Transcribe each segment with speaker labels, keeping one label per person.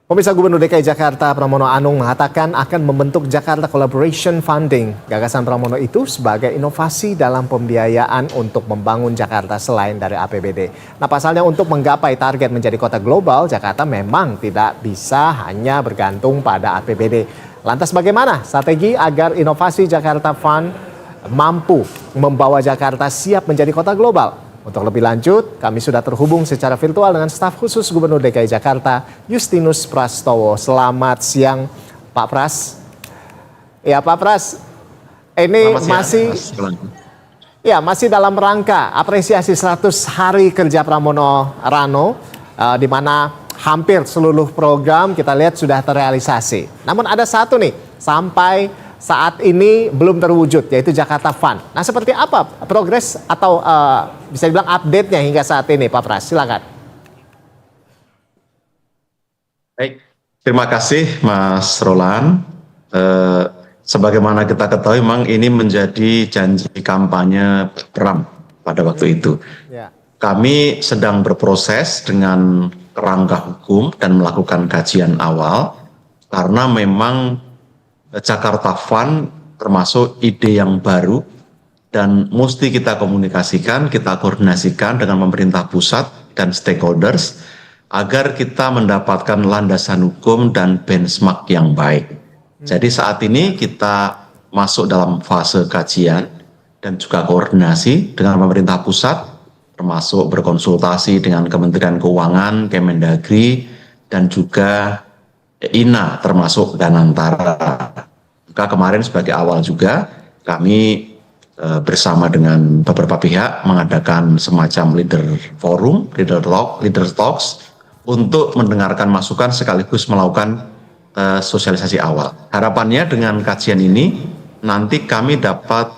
Speaker 1: Pemirsa Gubernur DKI Jakarta Pramono Anung mengatakan akan membentuk Jakarta Collaboration Funding. Gagasan Pramono itu sebagai inovasi dalam pembiayaan untuk membangun Jakarta selain dari APBD. Nah, pasalnya untuk menggapai target menjadi kota global, Jakarta memang tidak bisa hanya bergantung pada APBD. Lantas bagaimana strategi agar inovasi Jakarta Fund mampu membawa Jakarta siap menjadi kota global? Untuk lebih lanjut, kami sudah terhubung secara virtual dengan staf khusus Gubernur DKI Jakarta, Justinus Prastowo. Selamat siang, Pak Pras. Ya, Pak Pras, ini masih dalam rangka apresiasi 100 hari kerja Pramono Rano, di mana hampir seluruh program kita lihat sudah terrealisasi. Namun ada satu nih, sampai saat ini belum terwujud, yaitu Jakarta Fund. Nah, seperti apa progres atau bisa dibilang update-nya hingga saat ini, Pak Pras? Silakan.
Speaker 2: Baik, terima kasih Mas Roland. Sebagaimana kita ketahui, memang ini menjadi janji kampanye Pram pada waktu itu. Ya. Kami sedang berproses dengan kerangka hukum dan melakukan kajian awal, karena memang Jakarta Fund termasuk ide yang baru dan mesti kita komunikasikan, kita koordinasikan dengan pemerintah pusat dan stakeholders agar kita mendapatkan landasan hukum dan benchmark yang baik. Jadi saat ini kita masuk dalam fase kajian dan juga koordinasi dengan pemerintah pusat, termasuk berkonsultasi dengan Kementerian Keuangan, Kemendagri, dan juga INA termasuk Danantara. Maka kemarin sebagai awal juga kami bersama dengan beberapa pihak mengadakan semacam leader forum, leader talks untuk mendengarkan masukan sekaligus melakukan sosialisasi awal. Harapannya dengan kajian ini nanti kami dapat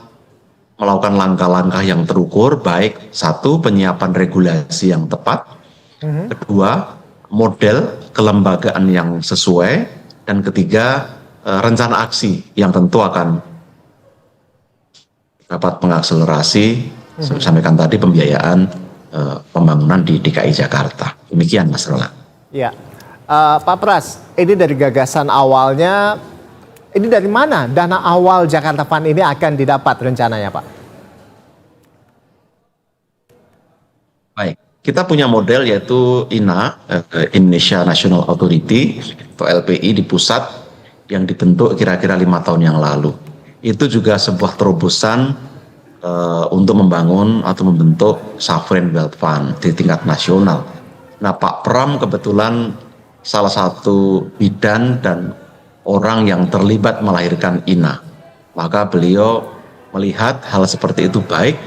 Speaker 2: melakukan langkah-langkah yang terukur, baik satu, penyiapan regulasi yang tepat, kedua, model kelembagaan yang sesuai, dan ketiga, rencana aksi yang tentu akan dapat mengakselerasi, saya sampaikan tadi, pembiayaan pembangunan di DKI Jakarta. Demikian Mas Roland.
Speaker 1: Ya, Pak Pras, ini dari gagasan awalnya, ini dari mana dana awal Jakarta Fund ini akan didapat rencananya, Pak?
Speaker 2: Baik. Kita punya model yaitu INA, Indonesia National Authority atau LPI di pusat yang dibentuk kira-kira 5 tahun yang lalu. Itu juga sebuah terobosan untuk membangun atau membentuk sovereign wealth fund di tingkat nasional. Nah, Pak Pram kebetulan salah satu bidan dan orang yang terlibat melahirkan INA. Maka beliau melihat hal seperti itu baik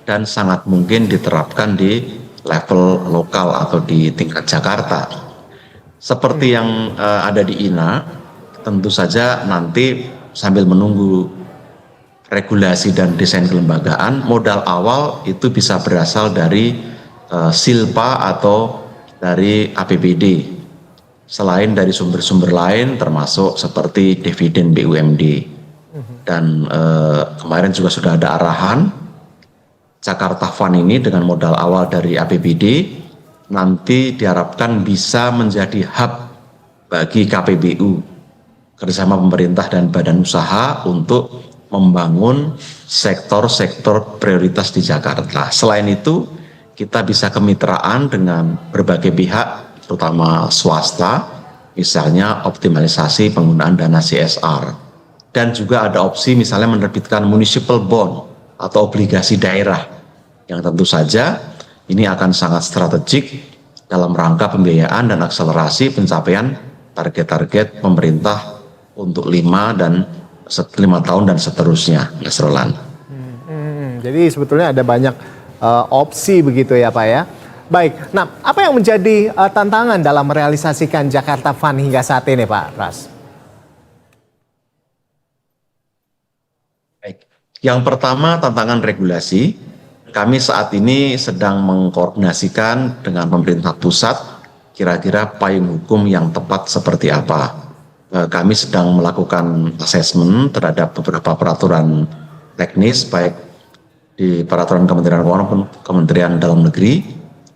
Speaker 2: dan sangat mungkin diterapkan di level lokal atau di tingkat Jakarta. Seperti yang ada di INA, tentu saja nanti sambil menunggu regulasi dan desain kelembagaan, modal awal itu bisa berasal dari silpa atau dari APBD. Selain dari sumber-sumber lain termasuk seperti dividen BUMD. Dan kemarin juga sudah ada arahan Jakarta Fund ini dengan modal awal dari APBD nanti diharapkan bisa menjadi hub bagi KPBU, kerjasama pemerintah dan badan usaha untuk membangun sektor-sektor prioritas di Jakarta. Selain itu, kita bisa kemitraan dengan berbagai pihak, terutama swasta, misalnya optimalisasi penggunaan dana CSR. Dan juga ada opsi misalnya menerbitkan municipal bond atau obligasi daerah, yang tentu saja ini akan sangat strategik dalam rangka pembiayaan dan akselerasi pencapaian target-target pemerintah untuk 5 tahun dan seterusnya, Mas Roland.
Speaker 1: Jadi sebetulnya ada banyak opsi begitu ya, Pak ya. Baik, nah apa yang menjadi tantangan dalam merealisasikan Jakarta Fund hingga saat ini, Pak Pras?
Speaker 2: Baik. Yang pertama, tantangan regulasi. Kami saat ini sedang mengkoordinasikan dengan pemerintah pusat kira-kira payung hukum yang tepat seperti apa. Kami sedang melakukan asesmen terhadap beberapa peraturan teknis, baik di peraturan Kementerian Keuangan maupun Kementerian Dalam Negeri,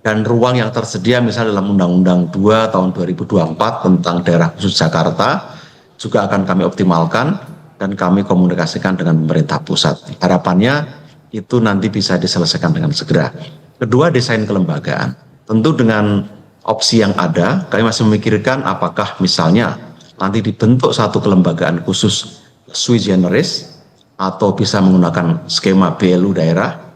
Speaker 2: dan ruang yang tersedia misalnya dalam Undang-Undang 2 tahun 2024 tentang daerah khusus Jakarta juga akan kami optimalkan dan kami komunikasikan dengan pemerintah pusat. Harapannya itu nanti bisa diselesaikan dengan segera. Kedua, desain kelembagaan. Tentu dengan opsi yang ada, kami masih memikirkan apakah misalnya nanti dibentuk satu kelembagaan khusus sui generis atau bisa menggunakan skema BLU daerah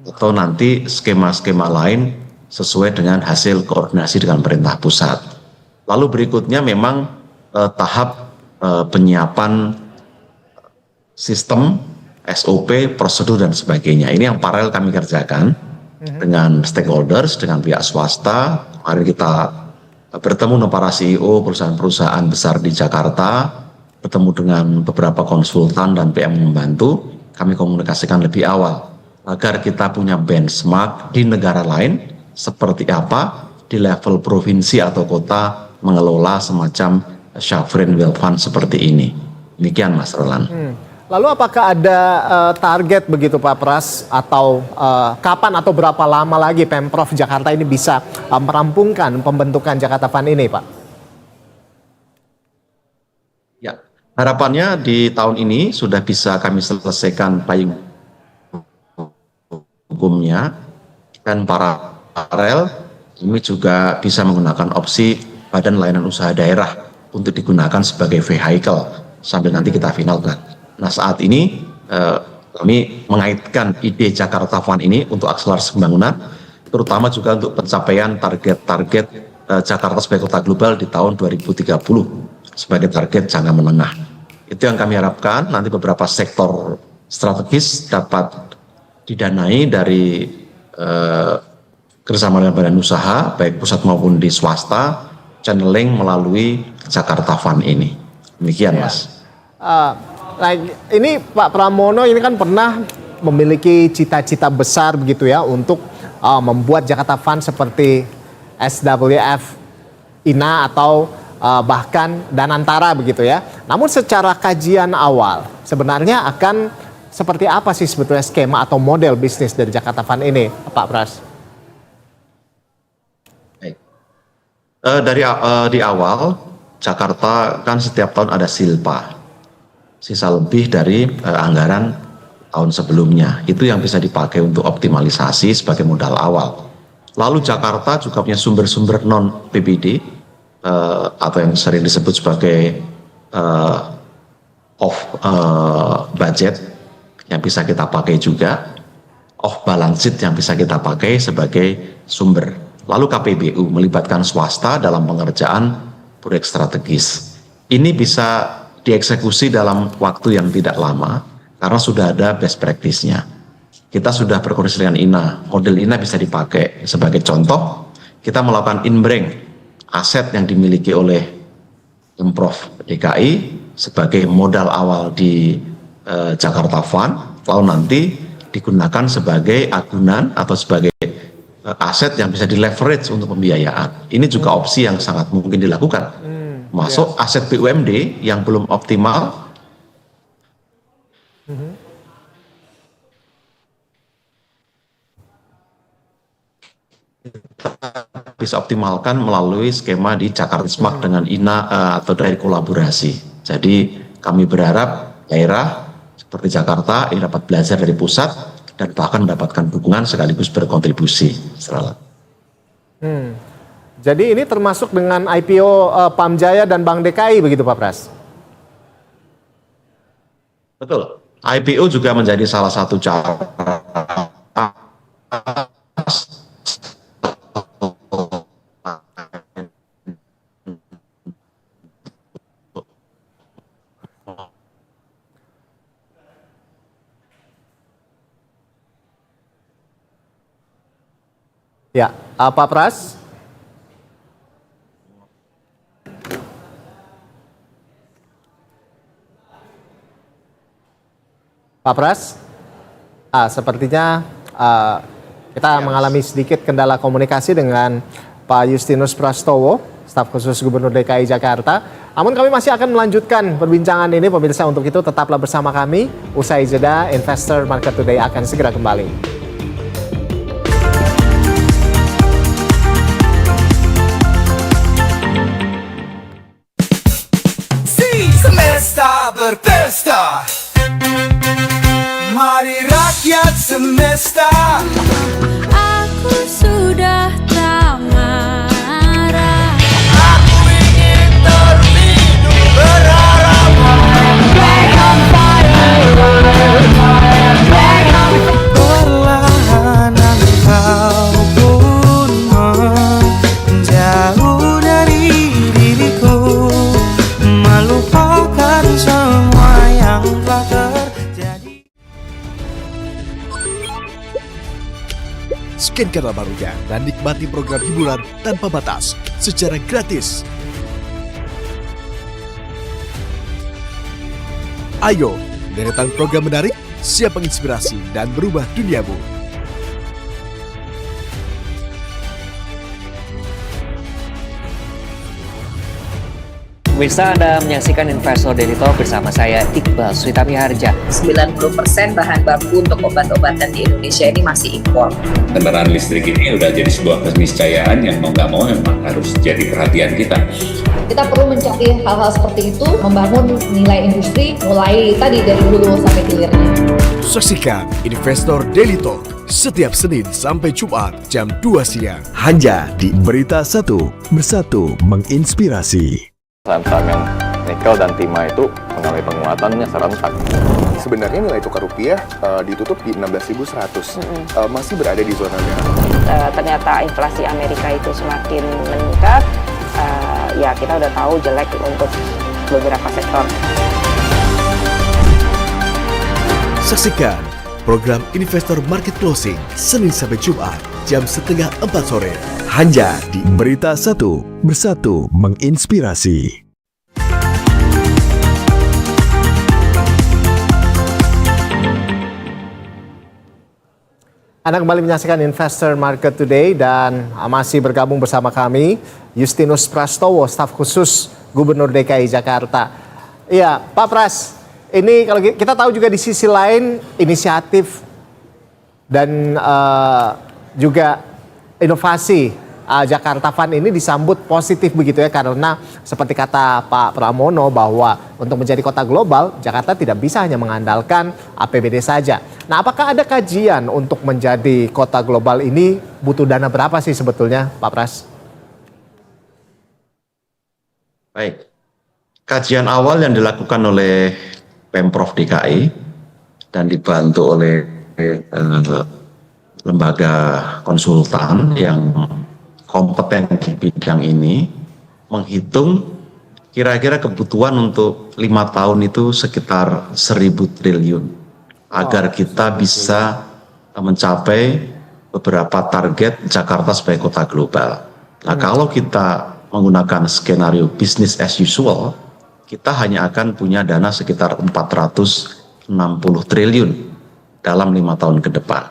Speaker 2: atau nanti skema-skema lain sesuai dengan hasil koordinasi dengan pemerintah pusat. Lalu berikutnya memang tahap penyiapan sistem, SOP, prosedur dan sebagainya. Ini yang paralel kami kerjakan dengan stakeholders, dengan pihak swasta. Kemarin kita bertemu dengan para CEO perusahaan-perusahaan besar di Jakarta, bertemu dengan beberapa konsultan dan PM membantu. Kami komunikasikan lebih awal agar kita punya benchmark di negara lain seperti apa di level provinsi atau kota mengelola semacam sovereign wealth fund seperti ini. Demikian Mas Roland.
Speaker 1: Lalu apakah ada target begitu Pak Pras atau kapan atau berapa lama lagi Pemprov Jakarta ini bisa merampungkan pembentukan Jakarta Fund ini Pak?
Speaker 2: Ya, harapannya di tahun ini sudah bisa kami selesaikan payung hukumnya dan paralel kami juga bisa menggunakan opsi Badan Layanan Usaha Daerah untuk digunakan sebagai vehicle sambil nanti kita finalkan. Nah saat ini kami mengaitkan ide Jakarta Fund ini untuk akselerasi pembangunan, terutama juga untuk pencapaian target-target Jakarta sebagai kota global di tahun 2030 sebagai target jangka menengah. Itu yang kami harapkan nanti beberapa sektor strategis dapat didanai dari kerjasama dengan badan usaha, baik pusat maupun di swasta, channeling melalui Jakarta Fund ini. Demikian Mas.
Speaker 1: Nah, ini Pak Pramono ini kan pernah memiliki cita-cita besar begitu ya untuk membuat Jakarta Fund seperti SWF, INA atau bahkan Danantara begitu ya. Namun secara kajian awal sebenarnya akan seperti apa sih sebetulnya skema atau model bisnis dari Jakarta Fund ini Pak Pras?
Speaker 2: Baik. Di awal Jakarta kan setiap tahun ada silpa. Sisa lebih dari anggaran tahun sebelumnya. Itu yang bisa dipakai untuk optimalisasi sebagai modal awal. Lalu Jakarta juga punya sumber-sumber non-PBD atau yang sering disebut sebagai off budget yang bisa kita pakai juga, off balance sheet yang bisa kita pakai sebagai sumber. Lalu KPBU melibatkan swasta dalam pengerjaan proyek strategis. Ini bisa dieksekusi dalam waktu yang tidak lama karena sudah ada best practice-nya. Kita sudah berkoordinasi dengan INA, model INA bisa dipakai sebagai contoh. Kita melakukan inbring aset yang dimiliki oleh Pemprov DKI sebagai modal awal di Jakarta Fund, lalu nanti digunakan sebagai agunan atau sebagai aset yang bisa di-leverage untuk pembiayaan. Ini juga opsi yang sangat mungkin dilakukan. Masuk aset BUMD yang belum optimal, bisa optimalkan melalui skema di Jakarta Smart dengan INA atau dari kolaborasi. Jadi kami berharap daerah seperti Jakarta ini dapat belajar dari pusat dan bahkan mendapatkan dukungan sekaligus berkontribusi.
Speaker 1: Jadi ini termasuk dengan IPO Pamjaya dan Bank DKI begitu Pak Pras?
Speaker 2: Betul. IPO juga menjadi salah satu cara
Speaker 1: ya, Pak Pras? Pak Pras, sepertinya kita mengalami sedikit kendala komunikasi dengan Pak Justinus Prastowo, staf khusus Gubernur DKI Jakarta. Namun kami masih akan melanjutkan perbincangan ini, pemirsa. Untuk itu tetaplah bersama kami. Usai jeda, Investor Market Today akan segera kembali.
Speaker 3: kita. Mari rakyat semesta.
Speaker 4: Aku sudah tak marah.
Speaker 3: Aku ingin terlindung berharapan. Perlahan engkau pun menjauh dari diriku, melupakan semua yang telah terjadi.
Speaker 5: Scan barunya dan nikmati program hiburan tanpa batas secara gratis. Ayo, deretan program menarik, siap menginspirasi dan berubah duniamu.
Speaker 6: Pemirsa, Anda menyaksikan Investor Daily Talk bersama saya Iqbal Switami Harja.
Speaker 7: 90% bahan baku untuk obat-obatan di Indonesia ini masih impor.
Speaker 8: Kendaraan listrik ini udah jadi sebuah keniscayaan yang mau nggak mau memang harus jadi perhatian kita.
Speaker 9: Kita perlu mencari hal-hal seperti itu, membangun nilai industri mulai tadi dari hulu sampai hilirnya.
Speaker 5: Saksikan Investor Daily Talk setiap Senin sampai Jumat jam 2 siang. Hanya di Berita 1, Bersatu Menginspirasi.
Speaker 10: Saham-saham yang nikel dan timah itu mengalami penguatannya serentak.
Speaker 11: Sebenarnya nilai tukar rupiah ditutup di 16.100, masih berada di zona merah.
Speaker 12: Ternyata inflasi Amerika itu semakin meningkat, ya kita udah tahu jelek untuk beberapa sektor.
Speaker 5: Saksikan program Investor Market Closing Senin sampai Jumat jam 3:30 sore. Hanya di Berita 1, Bersatu Menginspirasi.
Speaker 1: Anda kembali menyaksikan Investor Market Today dan masih bergabung bersama kami Justinus Prastowo, staf khusus Gubernur DKI Jakarta. Iya, Pak Pras, ini kalau kita tahu juga di sisi lain inisiatif dan juga inovasi Jakarta Fund ini disambut positif begitu ya, karena seperti kata Pak Pramono bahwa untuk menjadi kota global, Jakarta tidak bisa hanya mengandalkan APBD saja. Nah, apakah ada kajian untuk menjadi kota global ini butuh dana berapa sih sebetulnya, Pak Pras?
Speaker 2: Baik, kajian awal yang dilakukan oleh Pemprov DKI dan dibantu oleh lembaga konsultan yang kompeten di bidang ini menghitung kira-kira kebutuhan untuk 5 tahun itu sekitar 1.000 triliun agar kita bisa mencapai beberapa target Jakarta sebagai kota global. Nah, kalau kita menggunakan skenario business as usual, kita hanya akan punya dana sekitar 460 triliun dalam 5 tahun ke depan.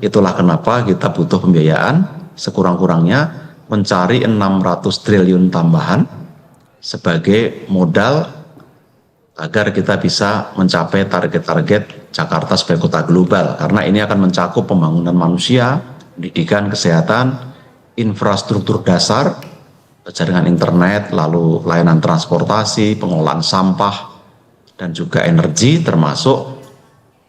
Speaker 2: Itulah kenapa kita butuh pembiayaan sekurang-kurangnya mencari 600 triliun tambahan sebagai modal agar kita bisa mencapai target-target Jakarta sebagai kota global, karena ini akan mencakup pembangunan manusia, pendidikan, kesehatan, infrastruktur dasar, jaringan internet, lalu layanan transportasi, pengelolaan sampah, dan juga energi, termasuk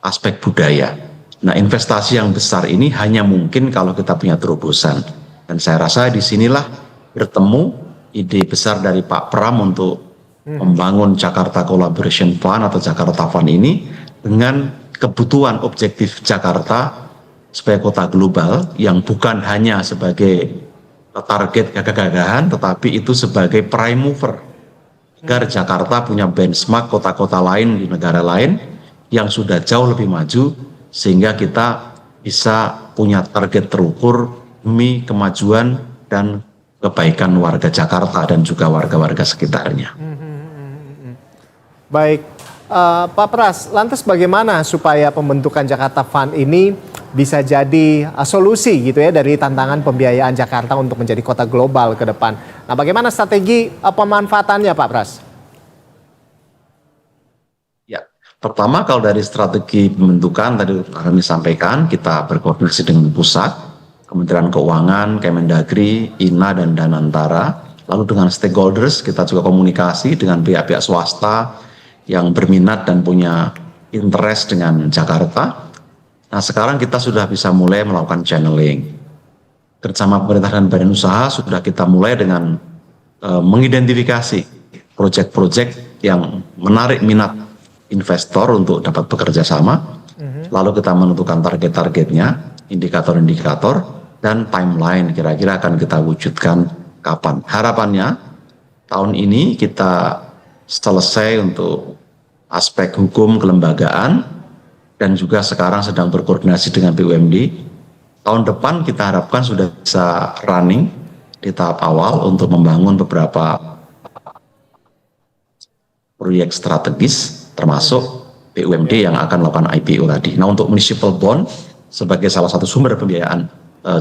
Speaker 2: aspek budaya. Nah, investasi yang besar ini hanya mungkin kalau kita punya terobosan. Dan saya rasa disinilah bertemu ide besar dari Pak Pram untuk membangun Jakarta Collaboration Fund atau Jakarta Fund ini dengan kebutuhan objektif Jakarta sebagai kota global yang bukan hanya sebagai target gagah-gagahan, tetapi itu sebagai prime mover agar Jakarta punya benchmark kota-kota lain di negara lain yang sudah jauh lebih maju, sehingga kita bisa punya target terukur demi kemajuan dan kebaikan warga Jakarta dan juga warga-warga sekitarnya.
Speaker 1: Baik, Pak Pras, lantas bagaimana supaya pembentukan Jakarta Fund ini bisa jadi solusi gitu ya dari tantangan pembiayaan Jakarta untuk menjadi kota global ke depan? Nah, bagaimana strategi pemanfaatannya, Pak Pras?
Speaker 2: Pertama, kalau dari strategi pembentukan tadi kami sampaikan, kita berkoordinasi dengan pusat, Kementerian Keuangan, Kemendagri, INA, dan Danantara. Lalu dengan stakeholders, kita juga komunikasi dengan pihak-pihak swasta, yang berminat dan punya interest dengan Jakarta. Nah, sekarang kita sudah bisa mulai melakukan channeling. Bersama pemerintah dan badan usaha sudah kita mulai dengan mengidentifikasi proyek-proyek yang menarik minat investor untuk dapat bekerja sama. Lalu kita menentukan target-targetnya, indikator-indikator, dan timeline kira-kira akan kita wujudkan kapan. Harapannya tahun ini kita selesai untuk aspek hukum kelembagaan dan juga sekarang sedang berkoordinasi dengan BUMD. Tahun depan kita harapkan sudah bisa running di tahap awal untuk membangun beberapa proyek strategis termasuk BUMD yang akan melakukan IPO tadi. Nah, untuk municipal bond sebagai salah satu sumber pembiayaan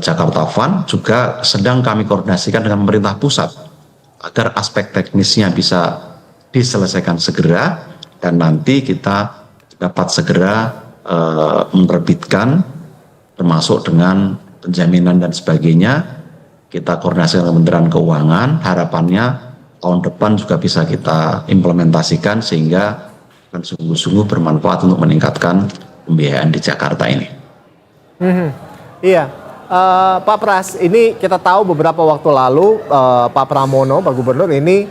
Speaker 2: Jakarta Fund juga sedang kami koordinasikan dengan pemerintah pusat agar aspek teknisnya bisa diselesaikan segera dan nanti kita dapat segera menerbitkan termasuk dengan penjaminan dan sebagainya. Kita koordinasi dengan Kementerian Keuangan, harapannya tahun depan juga bisa kita implementasikan sehingga akan sungguh-sungguh bermanfaat untuk meningkatkan pembiayaan di Jakarta ini.
Speaker 1: Iya, Pak Pras, ini kita tahu beberapa waktu lalu Pak Pramono, Pak Gubernur ini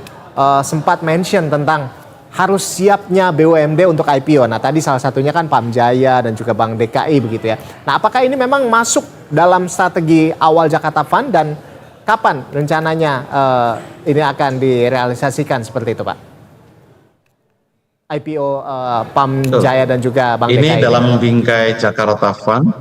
Speaker 1: sempat mention tentang harus siapnya BUMD untuk IPO. Nah, tadi salah satunya kan Pamjaya dan juga Bank DKI begitu ya. Nah, apakah ini memang masuk dalam strategi awal Jakarta Fund dan kapan rencananya ini akan direalisasikan seperti itu, Pak? IPO Pamjaya dan juga Bank DKI.
Speaker 2: Ini dalam bingkai Jakarta Fund.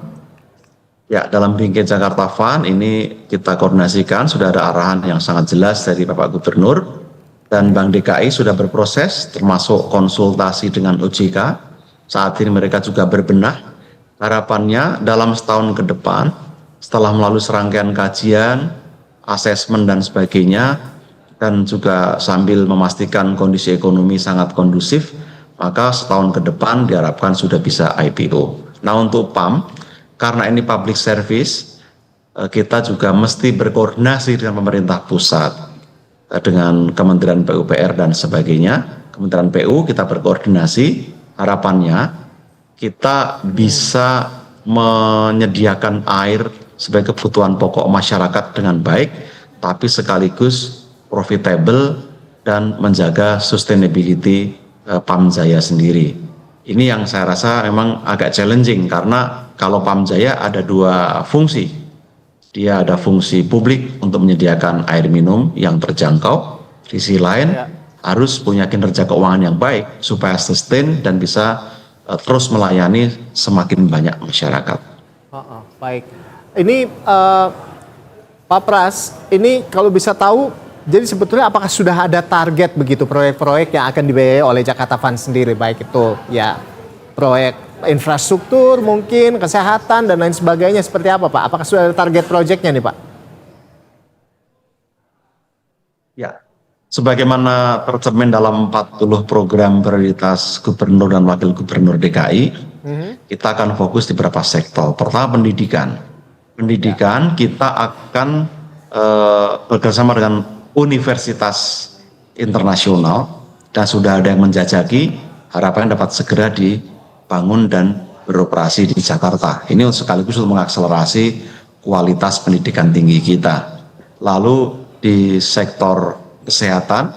Speaker 2: Ya, dalam bingkai Jakarta Fund ini kita koordinasikan, sudah ada arahan yang sangat jelas dari Bapak Gubernur dan Bank DKI sudah berproses termasuk konsultasi dengan OJK. Saat ini mereka juga berbenah. Harapannya dalam setahun ke depan setelah melalui serangkaian kajian, asesmen dan sebagainya dan juga sambil memastikan kondisi ekonomi sangat kondusif, maka setahun ke depan diharapkan sudah bisa IPO. Nah, untuk PAM karena ini public service, kita juga mesti berkoordinasi dengan pemerintah pusat, dengan Kementerian PUPR dan sebagainya. Kementerian PU kita berkoordinasi, harapannya kita bisa menyediakan air sebagai kebutuhan pokok masyarakat dengan baik, tapi sekaligus profitable dan menjaga sustainability Pamjaya sendiri. Ini yang saya rasa memang agak challenging karena kalau Pamjaya ada dua fungsi. Dia ada fungsi publik untuk menyediakan air minum yang terjangkau. Di sisi lain harus punya kinerja keuangan yang baik supaya sustain dan bisa terus melayani semakin banyak masyarakat.
Speaker 1: Baik. Ini Pak Pras, ini kalau bisa tahu, jadi sebetulnya apakah sudah ada target begitu proyek-proyek yang akan dibiayai oleh Jakarta Fund sendiri, baik itu ya proyek infrastruktur mungkin, kesehatan dan lain sebagainya, seperti apa Pak? Apakah sudah ada target proyeknya nih Pak?
Speaker 2: Ya, sebagaimana tercermin dalam 40 program prioritas Gubernur dan Wakil Gubernur DKI, kita akan fokus di beberapa sektor. Pertama pendidikan. Pendidikan kita akan bekerjasama dengan universitas internasional dan sudah ada yang menjajaki, harapannya dapat segera dibangun dan beroperasi di Jakarta. Ini sekaligus untuk mengakselerasi kualitas pendidikan tinggi kita. Lalu di sektor kesehatan,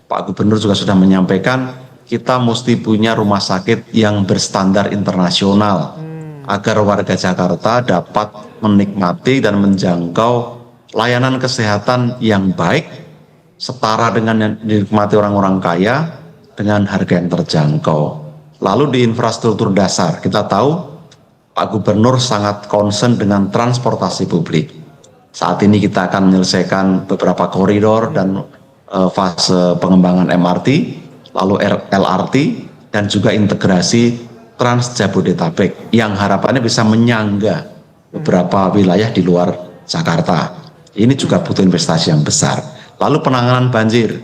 Speaker 2: Pak Gubernur juga sudah menyampaikan kita mesti punya rumah sakit yang berstandar internasional agar warga Jakarta dapat menikmati dan menjangkau layanan kesehatan yang baik setara dengan yang dinikmati orang-orang kaya dengan harga yang terjangkau. Lalu di infrastruktur dasar, kita tahu Pak Gubernur sangat concern dengan transportasi publik. Saat ini kita akan menyelesaikan beberapa koridor dan fase pengembangan MRT, lalu LRT, dan juga integrasi Trans Jabodetabek yang harapannya bisa menyangga beberapa wilayah di luar Jakarta. Ini juga butuh investasi yang besar. Lalu penanganan banjir,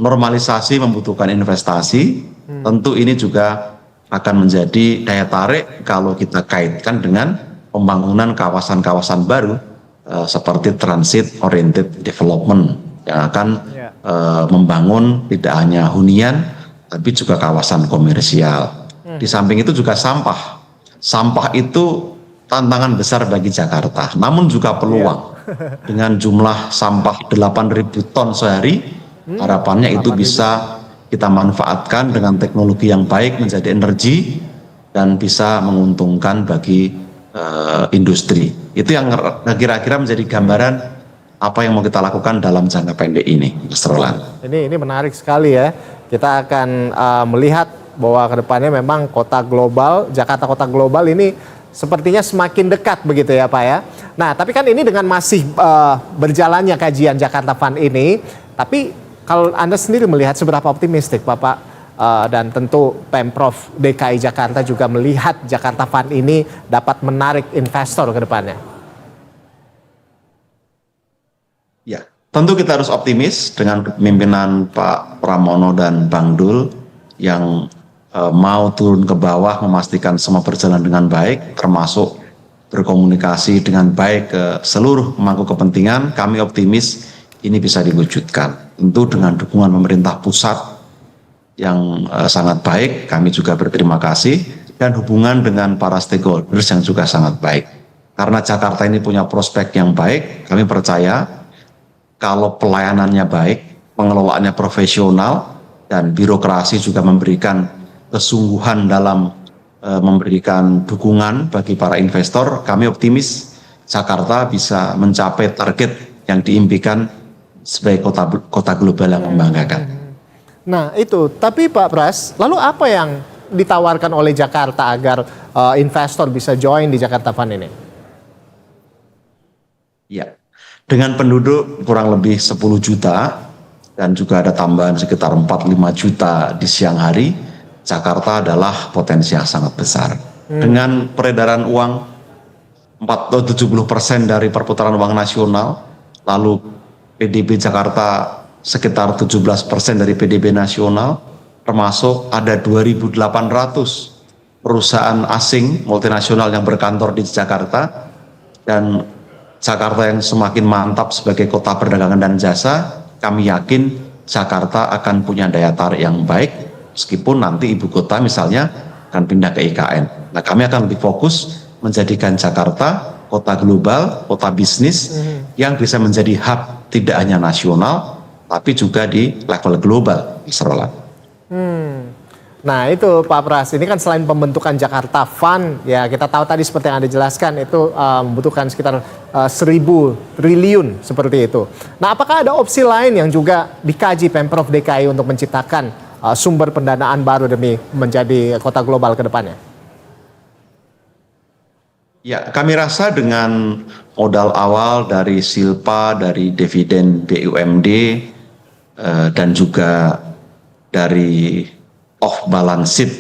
Speaker 2: normalisasi membutuhkan investasi, tentu ini juga akan menjadi daya tarik kalau kita kaitkan dengan pembangunan kawasan-kawasan baru seperti transit oriented development yang akan membangun tidak hanya hunian tapi juga kawasan komersial. Di samping itu juga sampah. Sampah itu tantangan besar bagi Jakarta, namun juga peluang. Dengan jumlah sampah 8.000 ton sehari, harapannya itu bisa kita manfaatkan dengan teknologi yang baik menjadi energi dan bisa menguntungkan bagi industri. Itu yang kira-kira menjadi gambaran apa yang mau kita lakukan dalam jangka pendek ini, Mas Roland.
Speaker 1: Ini menarik sekali ya. Kita akan melihat bahwa kedepannya memang kota global, Jakarta kota global ini sepertinya semakin dekat begitu ya Pak ya. Nah tapi kan ini dengan masih berjalannya kajian Jakarta Fund ini, tapi kalau Anda sendiri melihat seberapa optimistik Bapak dan tentu Pemprov DKI Jakarta juga melihat Jakarta Fund ini dapat menarik investor ke depannya?
Speaker 2: Ya, tentu kita harus optimis dengan kepemimpinan Pak Pramono dan Bang Dul yang mau turun ke bawah memastikan semua berjalan dengan baik, termasuk berkomunikasi dengan baik ke seluruh pemangku kepentingan. Kami optimis ini bisa diwujudkan. Tentu dengan dukungan pemerintah pusat yang sangat baik, kami juga berterima kasih, dan hubungan dengan para stakeholders yang juga sangat baik. Karena Jakarta ini punya prospek yang baik, kami percaya kalau pelayanannya baik, pengelolaannya profesional, dan birokrasi juga memberikan kesungguhan dalam memberikan dukungan bagi para investor, kami optimis Jakarta bisa mencapai target yang diimpikan sebagai kota global yang membanggakan.
Speaker 1: Nah itu, tapi Pak Pras, lalu apa yang ditawarkan oleh Jakarta agar investor bisa join di Jakarta Fund ini?
Speaker 2: Ya, dengan penduduk kurang lebih 10 juta dan juga ada tambahan sekitar 4-5 juta di siang hari, Jakarta adalah potensi yang sangat besar. Dengan peredaran uang 70% dari perputaran uang nasional, lalu PDB Jakarta sekitar 17% dari PDB nasional, termasuk ada 2.800 perusahaan asing multinasional yang berkantor di Jakarta, dan Jakarta yang semakin mantap sebagai kota perdagangan dan jasa, kami yakin Jakarta akan punya daya tarik yang baik, meskipun nanti ibu kota misalnya akan pindah ke IKN. Nah, kami akan lebih fokus menjadikan Jakarta kota global, kota bisnis yang bisa menjadi hub tidak hanya nasional, tapi juga di level global, Mas Roland.
Speaker 1: Nah itu Pak Pras, ini kan selain pembentukan Jakarta Fund, ya kita tahu tadi seperti yang Anda jelaskan itu membutuhkan sekitar 1.000 triliun seperti itu. Nah apakah ada opsi lain yang juga dikaji Pemprov DKI untuk menciptakan sumber pendanaan baru demi menjadi kota global ke depannya?
Speaker 2: Ya, kami rasa dengan modal awal dari Silpa, dari dividen BUMD, dan juga dari off balance sheet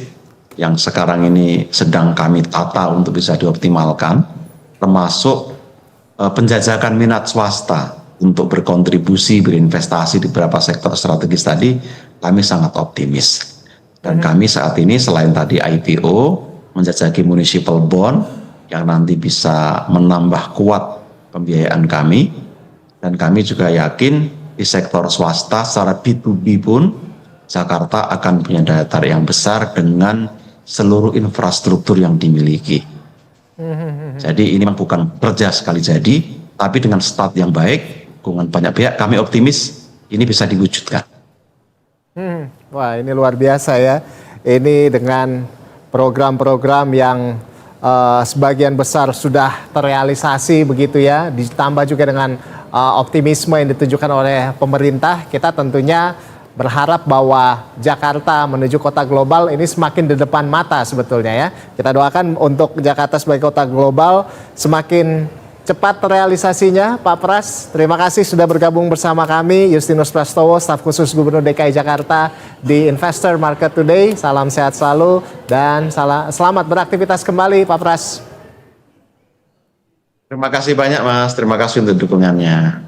Speaker 2: yang sekarang ini sedang kami tata untuk bisa dioptimalkan, termasuk penjajakan minat swasta untuk berkontribusi, berinvestasi di beberapa sektor strategis tadi, kami sangat optimis. Dan kami saat ini selain tadi IPO, menjajaki municipal bond yang nanti bisa menambah kuat pembiayaan kami, dan kami juga yakin di sektor swasta secara B2B pun Jakarta akan punya daya tarik yang besar dengan seluruh infrastruktur yang dimiliki. Jadi ini bukan kerja sekali jadi, tapi dengan start yang baik, dukungan banyak pihak, kami optimis ini bisa diwujudkan.
Speaker 1: Wah ini luar biasa ya. Ini dengan program-program yang sebagian besar sudah terrealisasi begitu ya, ditambah juga dengan optimisme yang ditunjukkan oleh pemerintah, kita tentunya berharap bahwa Jakarta menuju kota global ini semakin di depan mata sebetulnya ya. Kita doakan untuk Jakarta sebagai kota global semakin cepat terrealisasinya. Pak Pras, terima kasih sudah bergabung bersama kami. Justinus Prastowo, staf khusus Gubernur DKI Jakarta di Investor Market Today. Salam sehat selalu dan selamat beraktivitas kembali Pak Pras.
Speaker 2: Terima kasih banyak Mas, terima kasih untuk dukungannya.